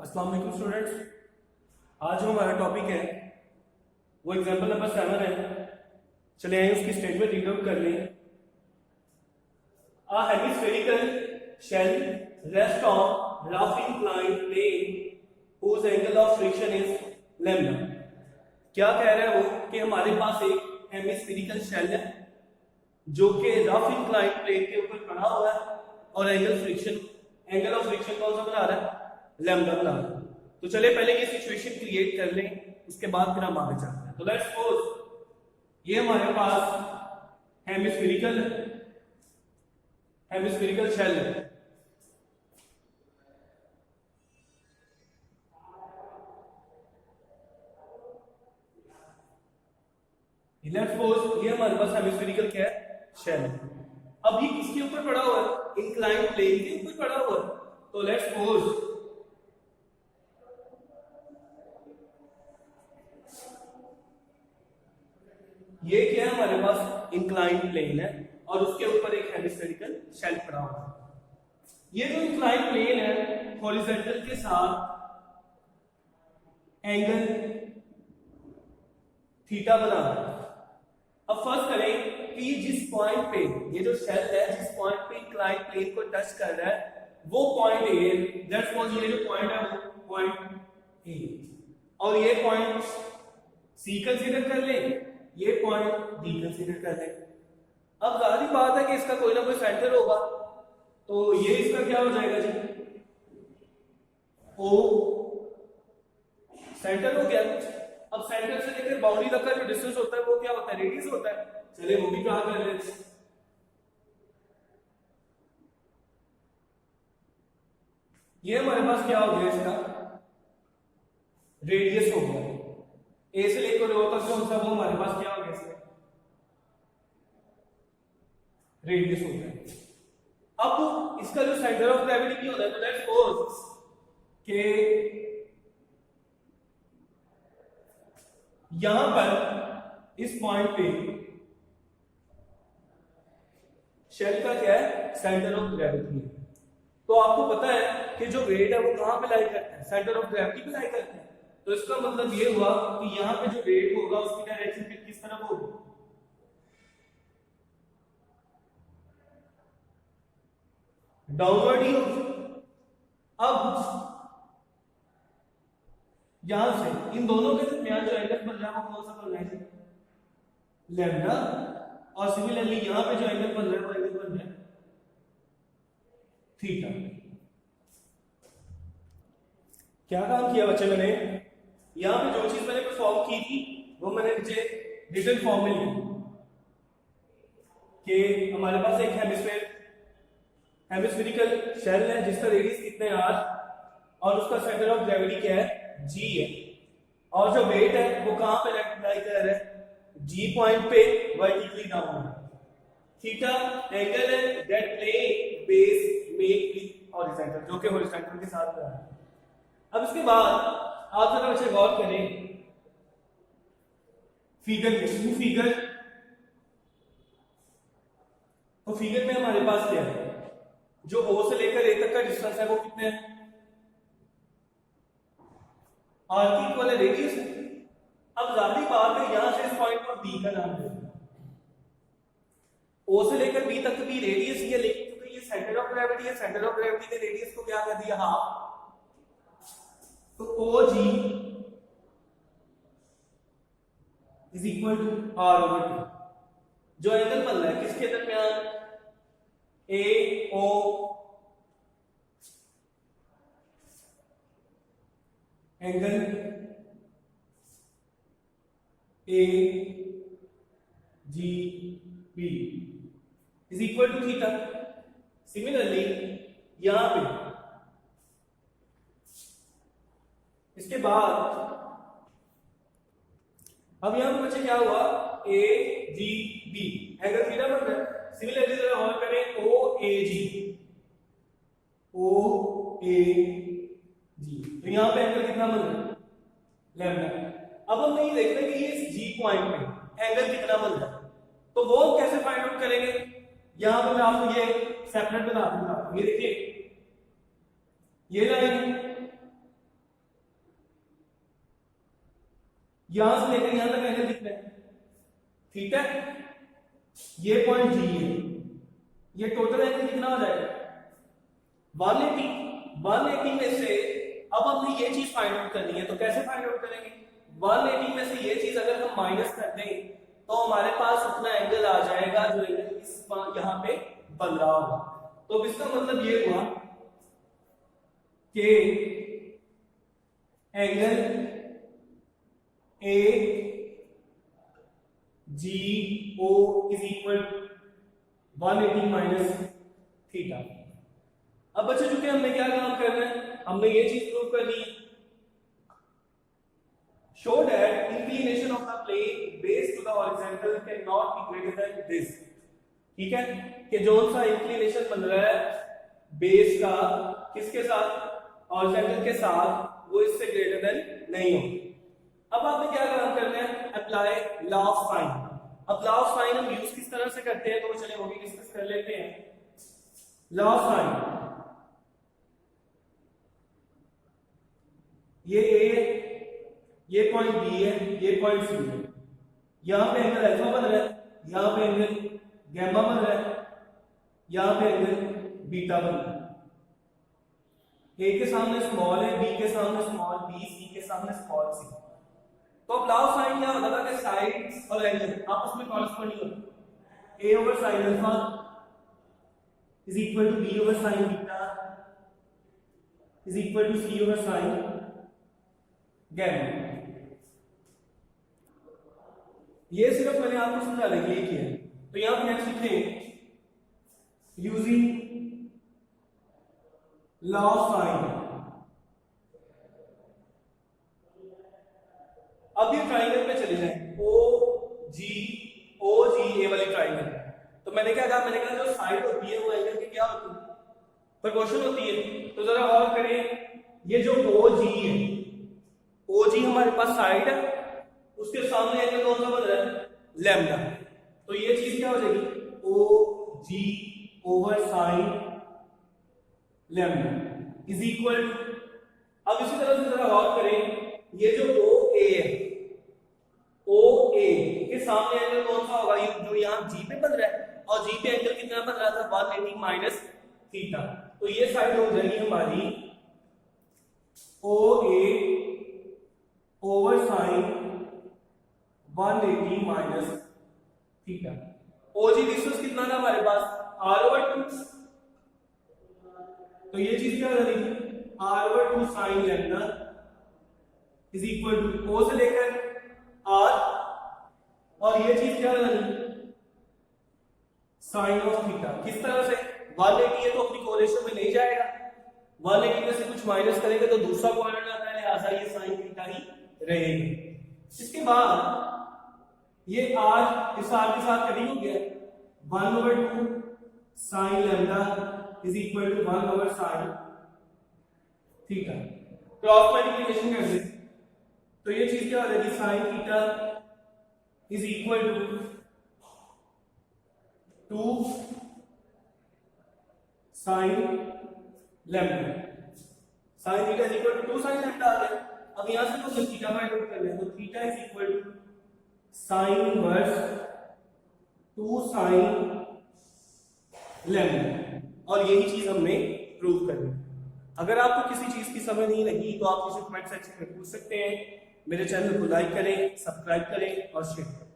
अस्सलाम वालेकुम स्टूडेंट्स। आज जो हमारा टॉपिक है वो एग्जाम्पल नंबर 7 है। चले आइए उसकी स्टेटमेंट रीड आउट कर लें। A hemispherical shell rests on rough inclined plane whose angle of friction is lambda। क्या कह रहा है वो कि हमारे पास एक हेमिस्फेरिकल शेल है जो कि रफ इंक्लाइंड प्लेन के ऊपर पड़ा हुआ है और एंगल ऑफ फ्रिक्शन कौन सा बना रहा है? लैम्डा बना रहा है। तो चले पहले ये सिचुएशन क्रिएट कर लें, उसके बाद फिर हम आगे चलते हैं। तो लेट्स सपोज ये हमारे पास हेमिस्फेरिकल शेल है। लेट्स सपोज ये हमारे पास हेमिस्फेरिकल क्या है? शेल है। अब ये किसके ऊपर पड़ा हुआ है? इंक्लाइंड प्लेन के ऊपर पड़ा हुआ है। तो लेट्स सपोज ये क्या है? हमारे पास इंक्लाइंड प्लेन है और उसके ऊपर एक हेमिस्फेरिकल शेल पड़ा हुआ है। ये जो इंक्लाइंड प्लेन है हॉरिजॉन्टल के साथ एंगल थीटा बना रहा है। अब फर्स्ट करें कि जिस पॉइंट पे ये जो शेल है, जिस पॉइंट पे इंक्लाइंड प्लेन को टच कर रहा है वो पॉइंट ए, दैट्स सपोज ये जो पॉइंट है वो पॉइंट ए, और ये पॉइंट सी कंसीडर कर ले, ये पॉइंट डी कंसीडर कर ले। अब जाहिर बात है कि इसका कोई ना कोई सेंटर होगा, तो ये इसका क्या हो जाएगा जी? ओ सेंटर हो गया। अब सेंटर से लेकर बाउंड्री तक का जो डिस्टेंस होता है वो क्या होता है? रेडियस होता है। चलिए वो भी कहा कर लेते हैं। ये हमारे पास क्या हो गया? इसका रेडियस हो गया। ए से लेकर ओ तक जो होता है वो हमारे पास क्या हो गया? इसका रेडियस हो गया। अब इसका जो सेंटर ऑफ ग्रेविटी भी होता है, तो लेट्स सपोज कि यहां पर इस पॉइंट पे शेल का क्या है? सेंटर ऑफ ग्रेविटी है। तो आपको पता है कि जो वेट है वो कहां पे लाई करता है? सेंटर ऑफ ग्रेविटी पे लाई करता है। तो इसका मतलब ये हुआ कि यहां पे जो वेट होगा उसकी डायरेक्शन फिर किस तरफ होगी? डाउनवर्ड ही होगी। अब यहां से इन दोनों के दरमियान जो एंगल बन रहा है वो कौन सा बन रहा है? लैम्डा। और सिमिलरली यहां पे जो एंगल बन रहा है वो एंगल बन रहा है थीटा। क्या काम किया बच्चे मैंने? यहां पे जो चीज मैंने परफॉर्म की थी वो मैंने नीचे रिटन फॉर्म में लिखी कि हमारे पास एक हेमिस्फेरिकल शेल है जिसका रेडियस कितने आर और उसका सेंटर ऑफ ग्रेविटी क्या है? जी है। और जो वेट है वो कहां पे लाई कर रहा है? जी पॉइंट पे वर्टिकली डाउन है। थीटा एंगल है that plane base make with horizontal, जो कि हॉरिजॉन्टल के साथ बना है। अब इसके बाद आप जरा बच्चे गौर करें फिगर में। तो फिगर में हमारे पास क्या है? जो O से लेकर A तक का डिस्टेंस है वो कितने है? R की इक्वल है रेडियस। अब जाहिर बात है यहां से इस पॉइंट पर B का नाम देना। O से लेकर B तक भी रेडियस ही है, लेकिन क्योंकि ये सेंटर ऑफ ग्रेविटी है, सेंटर ऑफ ग्रेविटी ने रेडियस को क्या कर दिया? हाफ। तो OG is equal to R over 2। जो एंगल बन रहा है किसके दरमियान? AO angle AGB is equal to theta. Similarly यहां पे इसके बाद अब यहां पे बच्चे क्या हुआ? AGB एंगल थीटा बन रहा है। सिमिलरली जरा और करें OAG तो यहां पे एंगल कितना बन रहा है? लैम्डा। अब हम ये देख रहे हैं कि ये G पॉइंट पे एंगल कितना बन रहा है, तो वो कैसे फाइंड आउट करेंगे? यहां पे मैं आपको ये सेपरेट बना दूंगा। ये देखिए ये लाइन यहां से लेकर यहां तक एंगल कितना है, थीटा। ये पॉइंट जी है, ये टोटल एंगल कितना हो जाएगा 180। 180 में से अब हमने ये चीज फाइंड आउट करनी है, तो कैसे फाइंड आउट करेंगे? 180 में से ये चीज अगर हम माइनस कर दें तो हमारे पास उतना एंगल आ जाएगा जो एंगल इस यहां पे बन रहा होगा। तो इसका मतलब ये हुआ कि angle A G O is equal 180 minus theta. अब बच्चों चूंकि हमने क्या काम करना है, हमने ये चीज प्रूव करनी है, show that inclination of the plane base to the horizontal cannot be greater than this। ठीक है, कि जो सा इंक्लिनेशन बन रहा है बेस का किसके साथ, हॉरिजॉन्टल के साथ, वो इससे ग्रेटर देन नहीं हो। अब आपने क्या काम करना है, अप्लाई लॉ ऑफ साइन। अब लॉ ऑफ साइन हम यूज किस तरह से करते हैं, तो चलिए वो भी डिस्कस कर लेते हैं। लॉ ऑफ साइन, ये ए, ये पॉइंट बी है, ये पॉइंट सी है, यहां पे एंगल अल्फा बन रहा है, यहां पे एंगल गैमा बन रहा है, यहां पे एंगल बीटा बन रहा है। ए के सामने स्मॉल है, बी के सामने स्मॉल बी, सी के सामने स्मॉल सी। तो अब लॉ ऑफ साइन क्या होता था कि साइड्स और एंगल आपस में कॉरेस्पॉन्डिंग होते हैं। a over sin alpha is equal to b over sin beta is equal to c over sin gamma. ये सिर्फ मैंने आपको समझाने के लिए किया है। तो यहां पर नेक्स्ट लिखें, यूजिंग लॉ ऑफ साइन। अब ये ट्राइंगल पे चले जाएं, ओ जी ए वाली ट्राइंगल। तो मैंने क्या कहा, मैंने कहा जो साइड होती है वो एंगल की क्या होती है, प्रोपोर्शन होती है। तो जरा गौर करें, ये जो ओ जी हमारे पास साइड है, उसके सामने एंगल कौन सा बन रहा है, लैम्डा। तो ये चीज क्या हो जाएगी, ओ g over sine lambda is equal to, अब इसी तरह से जरा गौर करें, ये जो ओ ए है, ओ ए के सामने एंगल कौन सा होगा, ये जो यहां जी पे बन रहा है, और जी पे एंगल कितना बन रहा था 180 माइनस थीटा। तो ये साइड हो जाएगी हमारी ओ ए ओवर साइन 180 माइनस थीटा। ओजी डिस्टेंस कितना था हमारे पास, r ओवर 2। तो ये चीज क्या हो जाएगी, r over 2 sine lambda is equal to o से लेकर r, और ये चीज क्या हो जाएगी, साइन ऑफ थीटा। किस तरह से, 180 है तो अपनी कोरिलेशन में नहीं जाएगा, 180 में से कुछ माइनस करेंगे तो दूसरा क्वाड्रेंट आता है, लिहाजा ये साइन थीटा ही रहेगा। इसके बाद ये r इस r के साथ कटिंग हो गया, 1 over 2 sine lambda is equal to 1 over sine theta. Cross multiplication कर दें तो ये चीज क्या हो जाएगी, sine theta is equal to 2 sine lambda. Sine theta is equal to 2 sine lambda आ गया। अब यहां से तो थीटा फाइंड आउट कर लें, तो theta is equal to sine inverse 2 sine lambda, और यही चीज हमने प्रूव करनी। अगर आपको किसी चीज की समझ नहीं लगी तो आप मुझे कमेंट सेक्शन में पूछ सकते हैं। मेरे चैनल को लाइक करें, सब्सक्राइब करें और शेयर करें।